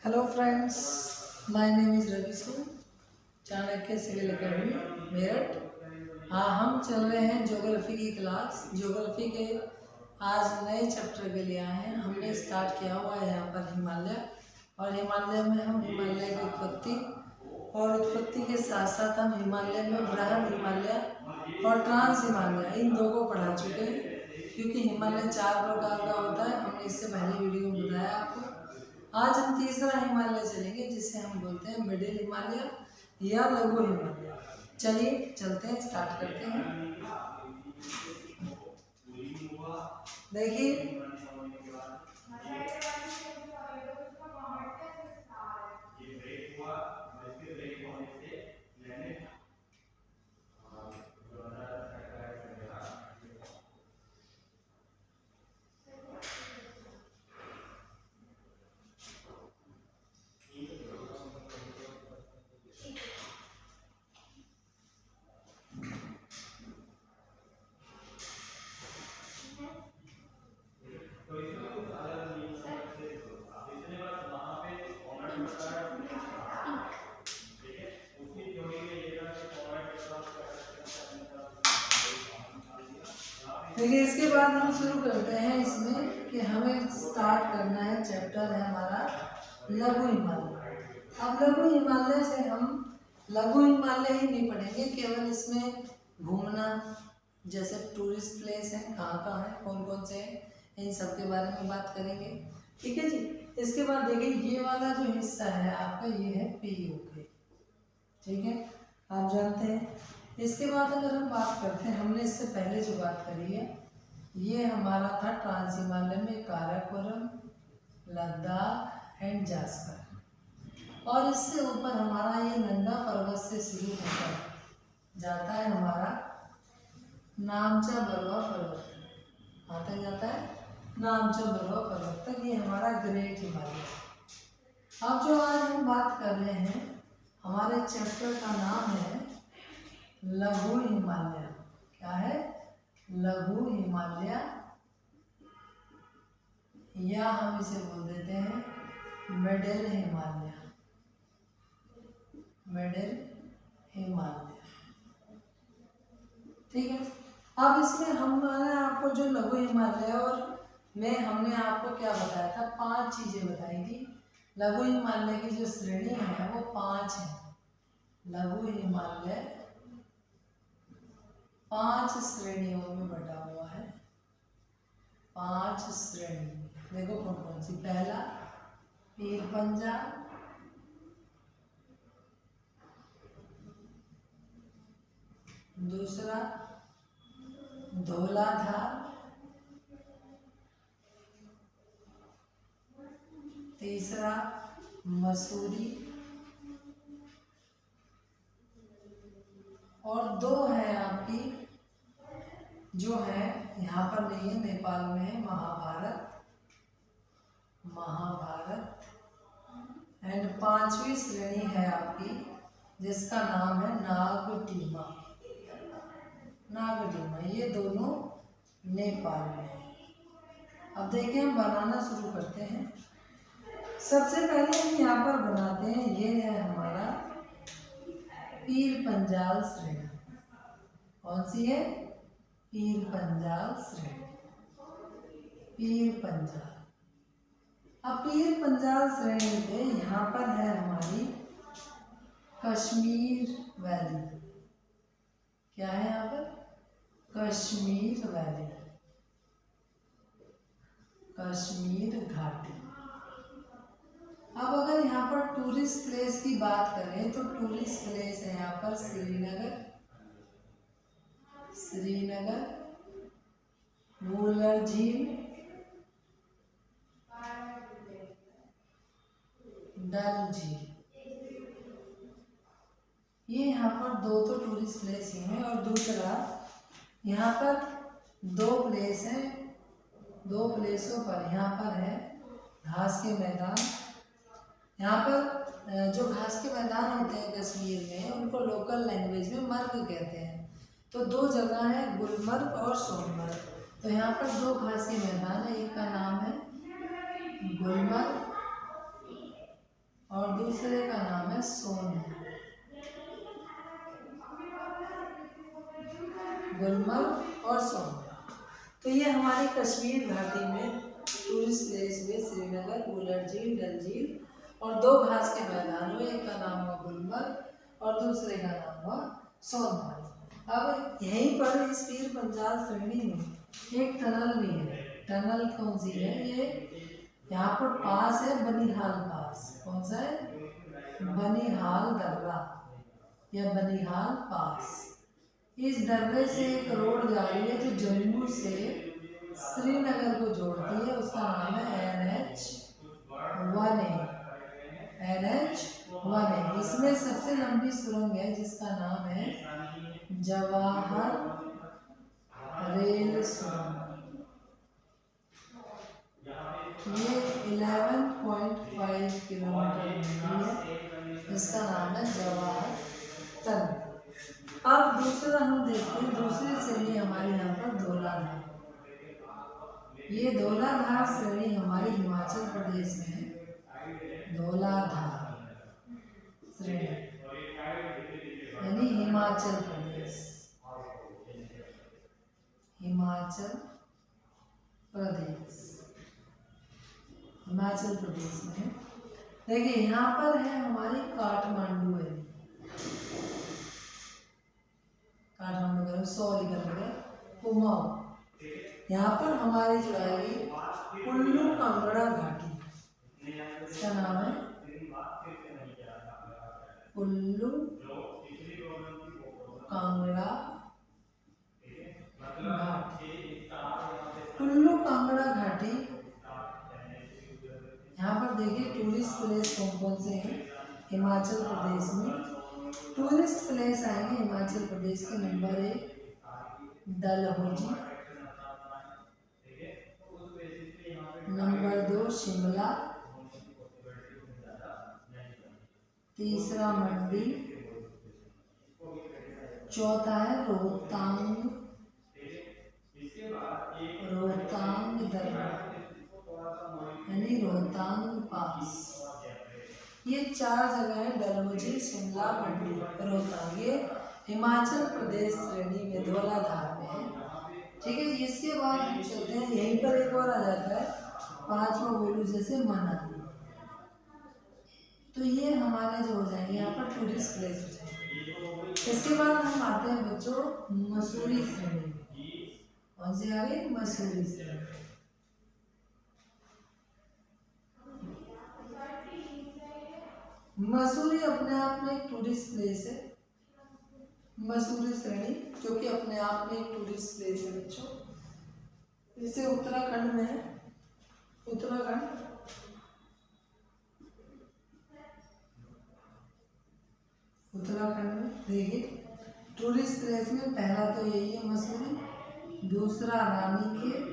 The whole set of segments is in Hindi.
Hello friends, my name is Ravi Singh, Chanakya Civil Academy Meerut. हाँ, हम चल रहे हैं ज्योग्राफी की क्लास। ज्योग्राफी के आज नए चैप्टर के लिए आए हैं। हमने स्टार्ट किया हुआ है यहाँ पर हिमालय, और हिमालय में हम हिमालय की उत्पत्ति के साथ साथ हम हिमालय में बृहद हिमालय और ट्रांस हिमालय इन दो को पढ़ा चुके हैं। क्योंकि हिमालय 4 प्रकार का होता है, हमने इससे पहले वीडियो में बताया आपको। आज हम तीसरा हिमालय चलेंगे, जिसे हम बोलते हैं मिडिल हिमालय या लघु हिमालय। चलिए चलते हैं, स्टार्ट करते हैं। देखिए, इसके बाद हम शुरू करते हैं इसमें कि हमें स्टार्ट करना है। चैप्टर है हमारा लघु हिमालय। अब लघु हिमालय से हम लघु हिमालय ही नहीं पढ़ेंगे, केवल इसमें घूमना, जैसे टूरिस्ट प्लेस है, कहाँ कहाँ है, कौन कौन से हैं, इन सब के बारे में बात करेंगे। ठीक है जी। इसके बाद देखिए, ये वाला जो हिस्सा है आपका, ये है पीओके। ठीक है, आप जानते हैं। इसके बाद अगर हम बात करते हैं, हमने इससे पहले जो बात करी है, ये हमारा था ट्रांस हिमालय में काराकोरम, लद्दाख एंड जास्कर। और इससे ऊपर हमारा ये नंदा पर्वत से शुरू होकर जाता है हमारा नामचा बरवा पर्वत तक, आता जाता है नामचा बरवा पर्वत तक। ये हमारा ग्रेट हिमालय। अब जो आज हम बात कर रहे हैं, हमारे चैप्टर का नाम है लघु हिमालय। क्या है? लघु हिमालय, या हम इसे बोल देते हैं मिडिल हिमालय। मिडिल हिमालय, ठीक है। अब इसमें हमने आपको जो लघु हिमालय और में हमने आपको क्या बताया था, 5 चीजें बताई थी। लघु हिमालय की जो श्रेणी है वो 5 है। लघु हिमालय 5 श्रेणियों में बटा हुआ है। 5 श्रेणी, देखो कौन कौन सी। पहला पीर पंजाल, दूसरा धौलाधार, तीसरा मसूरी, और 2 है आपकी जो है यहाँ पर नहीं है, नेपाल में है, महाभारत। एंड 5वीं श्रेणी है आपकी, जिसका नाम है नागटीमा। ये दोनों नेपाल में है। अब देखिए, हम बनाना शुरू करते हैं। सबसे पहले हम यहाँ पर बनाते हैं, ये है हमारा पीर पंजाल श्रेणी। कौन सी है? पीर पंजाल श्रेणी। पीर पंजाल। अब पीर पंजाल श्रेणी पे यहाँ पर है हमारी कश्मीर वैली। क्या है यहाँ पर? कश्मीर वैली, कश्मीर घाटी। अब अगर यहाँ पर टूरिस्ट प्लेस की बात करें, तो टूरिस्ट प्लेस है यहाँ पर श्रीनगर, वुलर झील, डल झील। ये यहाँ पर 2 तो टूरिस्ट प्लेस ही हैं, और दूसरा यहाँ पर 2 प्लेस हैं। 2 प्लेसों पर यहाँ पर है घास के मैदान। यहाँ पर जो घास के मैदान होते हैं कश्मीर में, उनको लोकल लैंग्वेज में मर्ग कहते हैं। तो 2 जगह है, गुलमर्ग और सोनमर्ग। तो यहाँ पर 2 घास के मैदान है, एक का नाम है गुलमर्ग और दूसरे का नाम है सोन, गुलमर्ग और सोन। तो ये हमारी कश्मीर घाटी में टूरिस्ट प्लेस हुए श्रीनगर, वुलर झील, डल झील और 2 घास के मैदान हुए। एक का नाम हुआ गुलमर्ग और दूसरे का नाम हुआ सोनमार्ग। अब यहीं पर इस पीर पंजाल श्रेणी में एक टनल भी है। टनल कौन सी है? ये यहाँ पर पास है बनिहाल पास। कौन सा है? बनिहाल दर्रा या बनिहाल पास। इस दर्रे से एक रोड जा रही है जो जम्मू से श्रीनगर को जोड़ती है। उसका नाम है NH-1A। NH-1A। इसमें सबसे लंबी सुरंग है जिसका नाम है जवाहर रेल सुरंग। ये 11.5 किलोमीटर लंबी है। इसका नाम है जवाहर टनल। अब दूसरा हम देखते हैं, दूसरी श्रेणी हमारी यहाँ पर धौलाधार। ये धौलाधार श्रेणी हमारी हिमाचल प्रदेश में है। धौलाधार श्रेणी यानी हिमाचल प्रदेश, हिमाचल प्रदेश, हिमाचल प्रदेश में है। देखिए यहाँ पर है हमारी काठमांडू है। काठमांडू का 100 लिखा गया कुमाऊं। यहाँ पर हमारी जो है कुल्लू कांगड़ा घाटी, इसका नाम है कुल्लू कांगड़ा घाटी। कुल्लू कांगड़ा घाटी यहाँ पर देखिए टूरिस्ट प्लेस कौन कौन से हैं हिमाचल प्रदेश में। टूरिस्ट प्लेस आएंगे हिमाचल प्रदेश के। नंबर 1 डलहौजी, नंबर 2 शिमला, तीसरा मंडी, चौथा है रोहतांग, रोहतांग दर्रा यानी रोहतांग पास। ये 4 जगह है, डलहौजी, शिमला, मंडी, रोहतांग। ये हिमाचल प्रदेश श्रेणी में धौलाधार में है। ठीक है। इसके बाद हम चलते हैं, यहीं पर एक और आ जाता है 5वां बोलू जैसे मनाली। तो ये हमारे जो हो जाएंगे यहाँ पर टूरिस्ट प्लेस हो जाएंगे। इसके बाद हम आते हैं बच्चों मसूरी श्रेणी में। कौन सी आ गई? मसूरी श्रेणी। मसूरी अपने आप में एक टूरिस्ट प्लेस है। मसूरी श्रेणी जो कि अपने आप में एक टूरिस्ट प्लेस है बच्चों। इसे उत्तराखंड में है। उत्तराखंड में देखिए टूरिस्ट प्लेस में पहला तो यही है मसूरी, दूसरा रानीखेत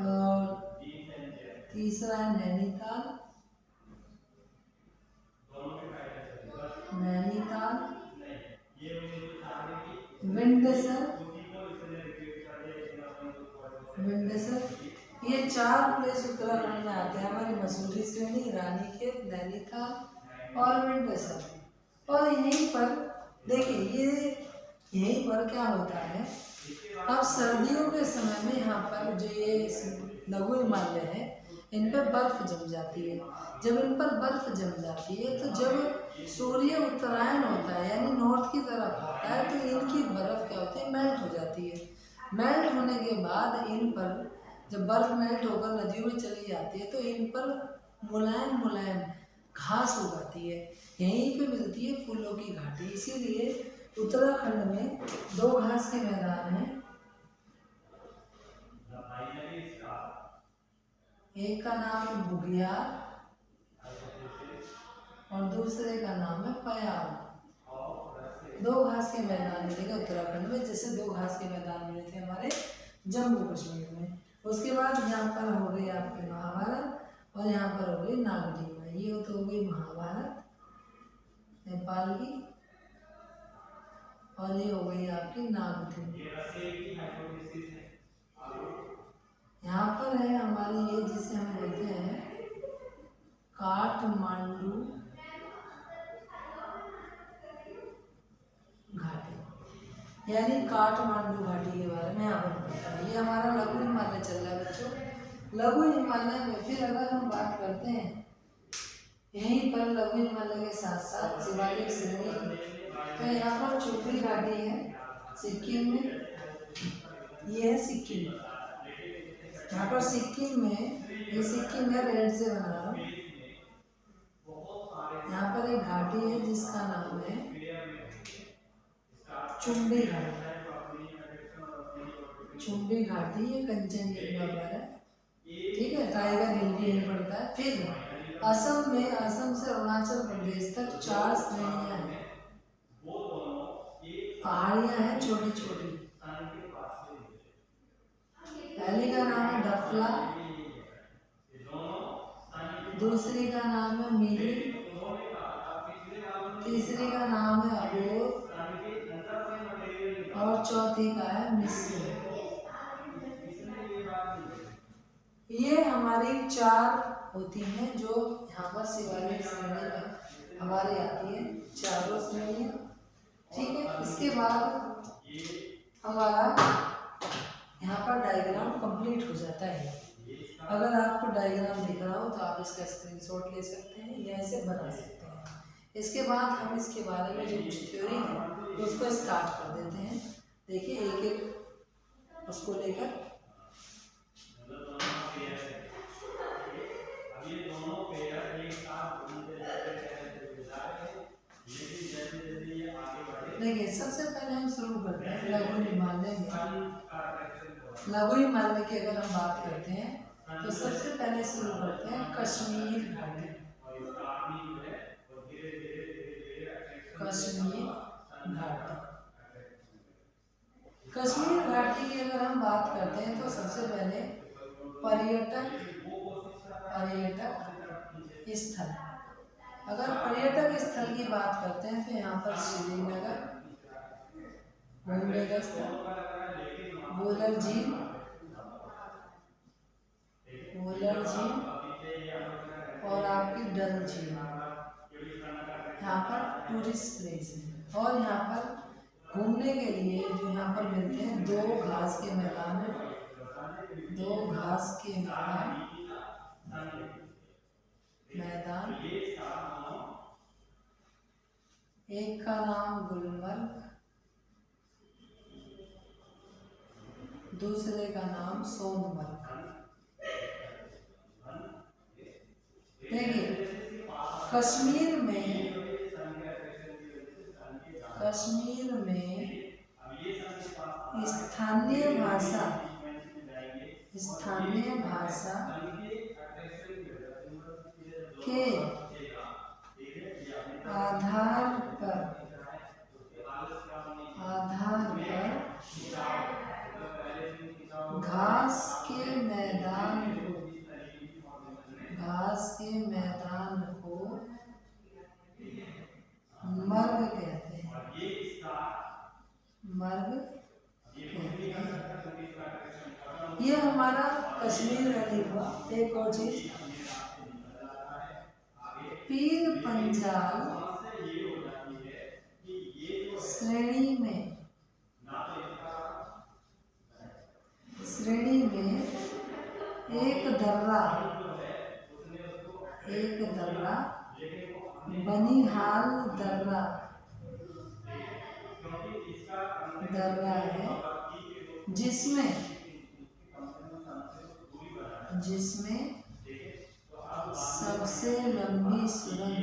और तीसरा है नैनीताल, विंडसर। ये 4 प्लेस उत्तराखंड में आते हैं हमारी मसूरी श्रेणी, रानीखेत, नैनीताल और विंडसर। और यहीं पर देखिए ये यहीं पर क्या होता है, अब सर्दियों के समय में यहाँ पर जो ये लघु हिमालय है इन पर बर्फ जम जाती है। जब इन पर बर्फ जम जाती है तो जब सूर्य उत्तरायण होता है यानी नॉर्थ की तरफ आता है तो इनकी बर्फ क्या होती है? मेल्ट हो जाती है। मेल्ट होने के बाद इन पर जब बर्फ मेल्ट होकर नदियों में चली जाती है तो इन पर मुलायम मुलायम घास उगाती है। यहीं पे मिलती है फूलों की घाटी। इसीलिए उत्तराखंड में 2 घास के मैदान हैं। एक का नाम है बुगियाल और दूसरे का नाम है पयाल। 2 घास के मैदान मिलेंगे उत्तराखंड में, जैसे 2 घास के मैदान मिले थे हमारे जम्मू कश्मीर में। उसके बाद यहाँ पर हो गई आपकी महाभारत और यहाँ पर हो गई नागजीमा। ये तो हो गई महाभारत नेपाल की और ये हो गई आपकी नागजीमा। यहाँ पर है हमारी ये जिसे हम बोलते काठमांडू घाटी, यानी काठमांडू घाटी के बारे में यहाँ पर पढ़ते हैं। ये हमारा लघु हिमालय चल रहा है बच्चों। लघु हिमालय में फिर अगर हम बात करते हैं यहीं पर लघु हिमालय के साथ साथ शिवालिक श्रेणी, तो यहाँ पर चुपड़ी घाटी है सिक्किम में, ये है सिक्किम। यहाँ पर सिक्किम में, ये सिक्किम है, रेड से बना रहा हूँ। यहाँ पर एक घाटी है जिसका नाम है चुम्बी घाटी। चुम्बी घाटी ये कंचनजंगा पर है, ठीक है, टाइगर हिल भी यहीं पड़ता है। फिर असम में, असम से अरुणाचल प्रदेश तक 4 श्रेणियां हैं, पहाड़ियां हैं छोटी छोटी। पहली का नाम है डफला, दूसरी का नाम है मिरी, तीसरी का नाम है अबोर और चौथी का है मिस्र। ये हमारी 4 होती हैं जो यहाँ पर शिवालिक श्रेणी में हमारी आती है, चारों श्रेणियाँ, ठीक है। इसके बाद हमारा यहाँ पर डायग्राम कंप्लीट हो जाता है। अगर आपको डायग्राम दिख रहा हो तो आप इसका स्क्रीनशॉट ले सकते हैं या इसे बना सकते हैं। इसके बाद हम इसके बारे में जो कुछ थ्योरी है तो उसको स्टार्ट कर देते हैं। देखिए एक एक उसको लेकर, देखिए सबसे पहले हम शुरू करते हैं लघु हिमालय में। लघु हिमालय की अगर हम बात करते हैं तो सबसे पहले शुरू करते हैं कश्मीर घाटी। कश्मीर घाटी, कश्मीर घाटी की अगर हम बात करते हैं तो सबसे पहले पर्यटक स्थल, अगर पर्यटक स्थल की बात करते हैं तो यहाँ पर श्रीनगर घूमने का स्थल, वोलर झील और आपकी डल झील यहाँ पर टूरिस्ट प्लेस है। और यहाँ पर घूमने के लिए जो यहाँ पर मिलते हैं 2 घास के मैदान है, 2 घास के मैदान, एक का नाम गुलमर्ग, दूसरे का नाम सोनमर्ग। देखिए कश्मीर में स्थानीय भाषा के आधार पर घास के मैदान को मर्ग कहते हैं, ये हमारा कश्मीर वैली हुआ। एक और चीज, पीर पंजाल श्रेणी में एक दर्रा बनिहाल दर्रा है जिसमें सबसे लंबी सुरंग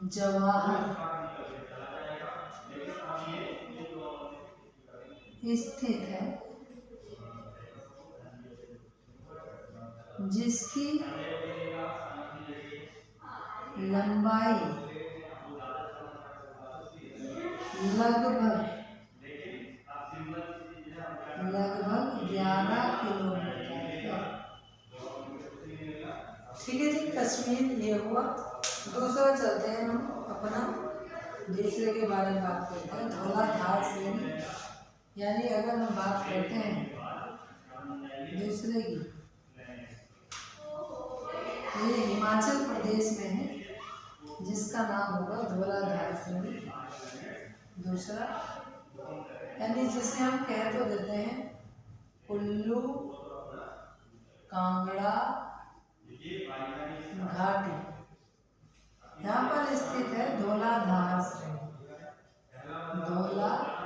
जवाहर स्थित है, जिसकी लंबाई लगभग 11 किलोमीटर है। ठीक है जी, कश्मीर ये हुआ। दूसरा चलते हैं हम अपना, दूसरे के बारे में बात करते हैं, धौलाधार श्रेणी। यानी अगर हम बात करते हैं दूसरे की, ये हिमाचल प्रदेश में है जिसका नाम होगा धौलाधार श्रेणी। दूसरा यानी जिसे हम कह तो देते हैं कुल्लू कांगड़ा घाटी, यहाँ पर स्थित है धौलाधार श्रेणी। धौलाधार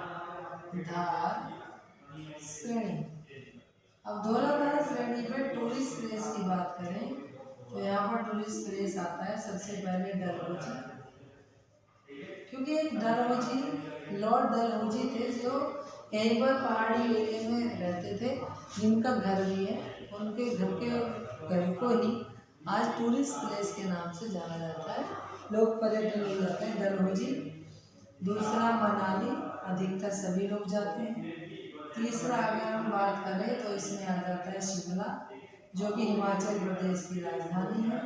श्रेणी। अब धौलाधार श्रेणी पे टूरिस्ट प्लेस की बात करें तो यहाँ पर टूरिस्ट प्लेस आता है सबसे पहले डलहौजी, क्योंकि एक डलहौजी लॉर्ड डलहौजी थे जो यहीं पर पहाड़ी एरिया में रहते थे, जिनका घर भी है। उनके घर को ही आज टूरिस्ट प्लेस के नाम से जाना जाता है, लोग पर्यटन में जाते हैं डलहौजी। दूसरा मनाली, अधिकतर सभी लोग जाते हैं। तीसरा अगर हम बात करें तो इसमें आ जाता है शिमला, जो कि हिमाचल प्रदेश की राजधानी है।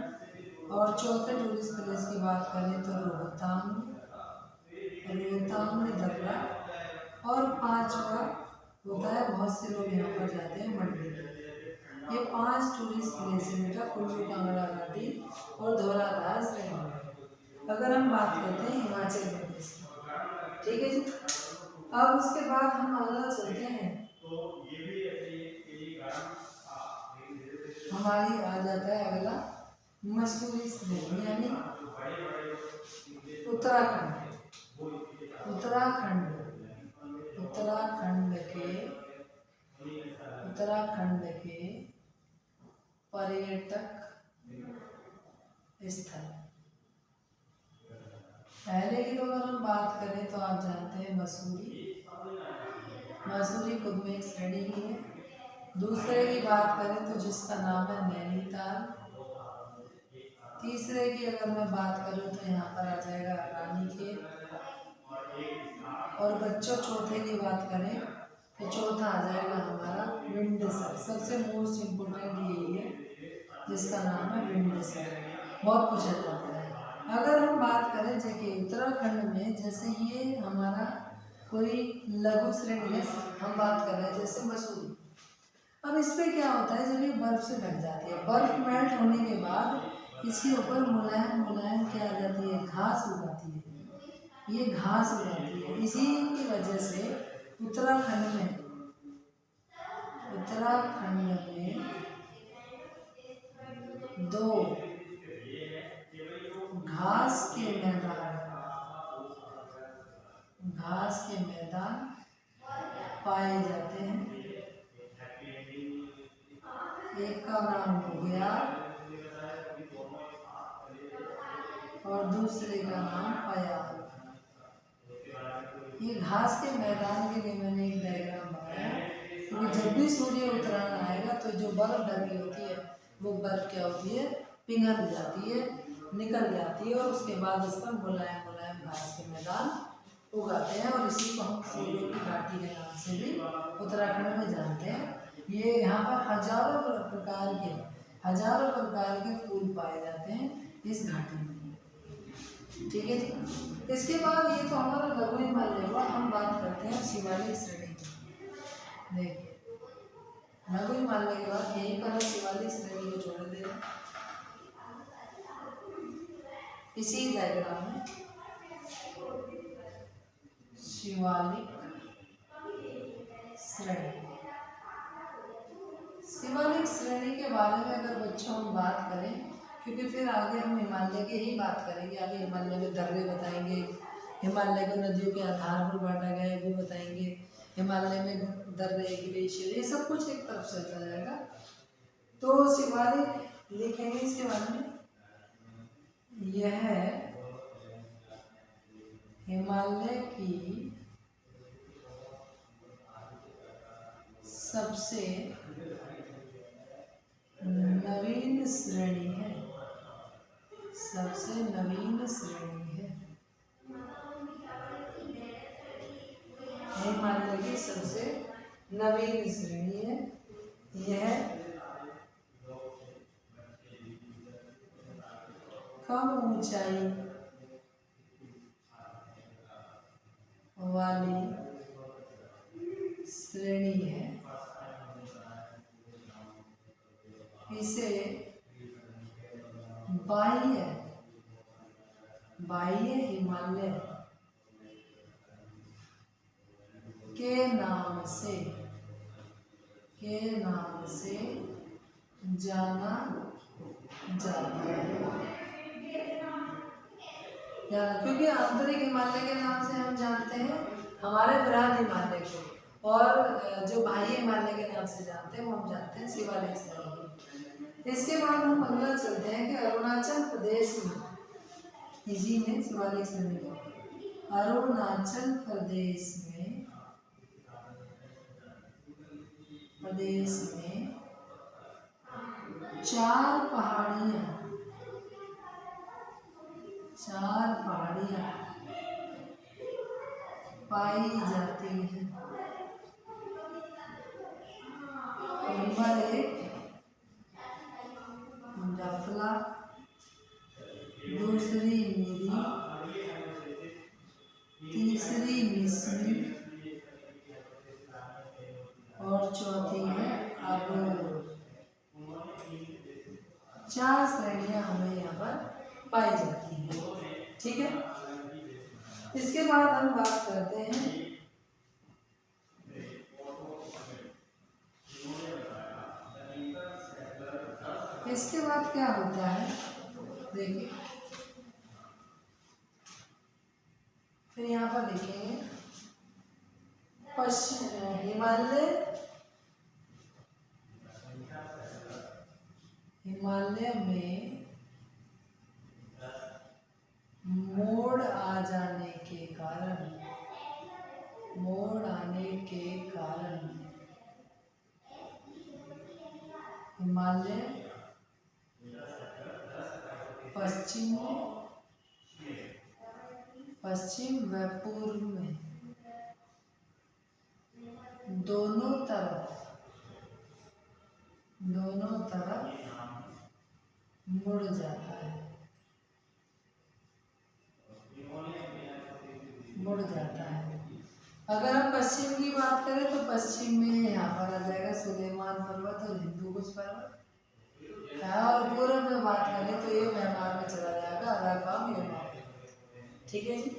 और चौथे टूरिस्ट प्लेस की बात करें तो रोहतांग दर्रा। और पांचवा होता है, बहुत से लोग यहाँ पर जाते हैं मंडी। ये 5 टूरिस्ट प्लेस है बेटा, कुल्लू कांगड़ा घाटी और धौलाधार श्रेणी, अगर हम बात करते हैं हिमाचल प्रदेश की। ठीक है जी। अब उसके बाद हम अगला चलते हैं, हमारी आ जाता है अगला मसूरी श्रेणी, यानी उत्तराखंड। उत्तराखंड के पर्यटक स्थल। पहले की तो अगर हम बात करें तो आप जानते हैं मसूरी खुद में एक श्रेणी ही है। दूसरे की बात करें तो जिसका नाम है नैनीताल। तीसरे की अगर मैं बात करूं तो यहाँ पर आ जाएगा रानीखेत। और बच्चों चौथे की बात करें तो चौथा आ जाएगा हमारा विंडसर। सबसे मोस्ट इम्पोर्टेंट यही है जिसका नाम है विंडसर, बहुत पूछा जाता है। अगर हम बात करें देखिए उत्तराखंड में, जैसे ये हमारा कोई लघु श्रेणी है, हम बात कर रहे हैं जैसे मसूरी। अब इस पर क्या होता है, जब ये बर्फ से ढक जाती है, बर्फ मेल्ट होने के बाद इसके ऊपर मुलायम क्या आ जाती है, घास उगाती है। ये घास उगाती है, इसी की वजह से उत्तराखंड में दो घास के मैदान पाए जाते हैं। एक का नाम बुग्याल और दूसरे का नाम पयाल। ये घास के मैदान के लिए मैंने एक डायग्राम बनाया, क्योंकि जब भी सूर्य उत्तरायण आएगा तो जो बर्फ ढकी होती है वो बर्फ क्या होती है, पिघल जाती है, निकल जाती है, और उसके बाद उस पर मुलायम घास के मैदान उगाते हैं। और इसी को हम फूलों की घाटी के नाम से भी उत्तराखंड में जानते हैं। ये यहाँ पर हजारों प्रकार के फूल पाए जाते हैं इस घाटी में। ठीक है जी। इसके बाद ये तो हमारा लघु हिमालय हुआ। हम बात करते हैं शिवालिक श्रेणी की। देखिए लघु हिमालय के बाद यहीं पर हम शिवालिक श्रेणी को जोड़ दे रहे हैं इसी डायग्राम में। शिवालिक श्रेणी के बारे में अगर बच्चों हम बात करें, क्योंकि फिर आगे हम हिमालय की ही बात करेंगे। आगे हिमालय में दर्रे बताएंगे, हिमालय को नदियों के आधार पर बांटा गया है वो बताएंगे, हिमालय में दर्रे ग्लेशियर, ये सब कुछ एक तरफ चलता जाएगा। तो शिवालिक लिखेंगे इसके बारे में, यह हिमालय की सबसे नवीन श्रेणी है। हिमालय की सबसे नवीन श्रेणी है। यह कम ऊंचाई वाली इसे बाह्य हिमालय के नाम से जाना जाता है। क्योंकि आंतरिक हिमालय के नाम से हम जानते हैं हमारे बृहद हिमालय को, और जो बाह्य हिमालय के नाम से जानते हैं वो हम जानते हैं शिवालिक श्रेणी। इसके बाद हम अगला चलते हैं कि अरुणाचल प्रदेश में, इसी में शिवालिक श्रेणी को, अरुणाचल प्रदेश में 4 पहाड़ियाँ पाई जाती हैं। नंबर 1 डफला, दूसरी मिरी, तीसरी मिसमी और चौथी है अबोर। 4 श्रेणियां हमें यहाँ पर पाई जाती हैं। ठीक है, इसके बाद हम बात करते हैं इसके बाद क्या होता है, देखिए फिर यहाँ पर देखेंगे हिमालय में मोड़ आने के कारण हिमालय पश्चिम व पूर्व में दोनों तरफ मुड़ जाता है। अगर हम पश्चिम की बात करें तो पश्चिम में यहाँ पर आ जाएगा सुलेमान पर्वत और हिंदुकुश पर्वत, और पूर्व में बात करें तो ये म्यांमार में चला जाएगा अराकान पर्वत। ठीक है जी,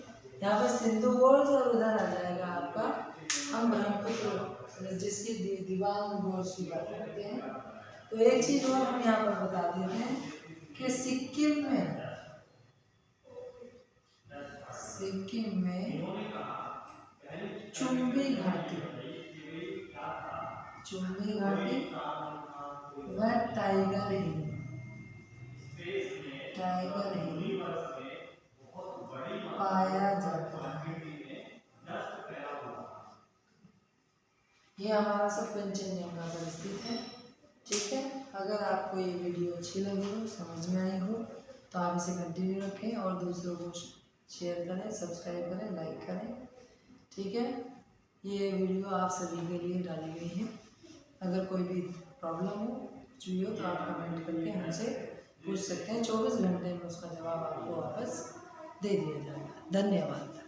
यहाँ पर सिंधु गोल्ज और उधर आ जाएगा आपका हम ब्रह्मपुत्र, जिसकी दिवांग गोल्ज की बात करते हैं। तो एक चीज और हम यहाँ पर बता देते हैं कि सिक्किम में चुम्बी घाटी व टाइगर हिल पाया जाता है। ये हमारा सब पंचगंगा पर स्थित है। ठीक है, अगर आपको ये वीडियो अच्छी लगी हो, समझ में आई हो, तो आप इसे कंटिन्यू रखें और दूसरों को शेयर करें, सब्सक्राइब करें, लाइक करें। ठीक है, ये वीडियो आप सभी के लिए डाली गई है। अगर कोई भी प्रॉब्लम हो, कुछ भी हो, तो आप कमेंट करके हमसे पूछ सकते हैं। 24 घंटे में उसका जवाब आपको वापस दे दिया जाएगा। धन्यवाद।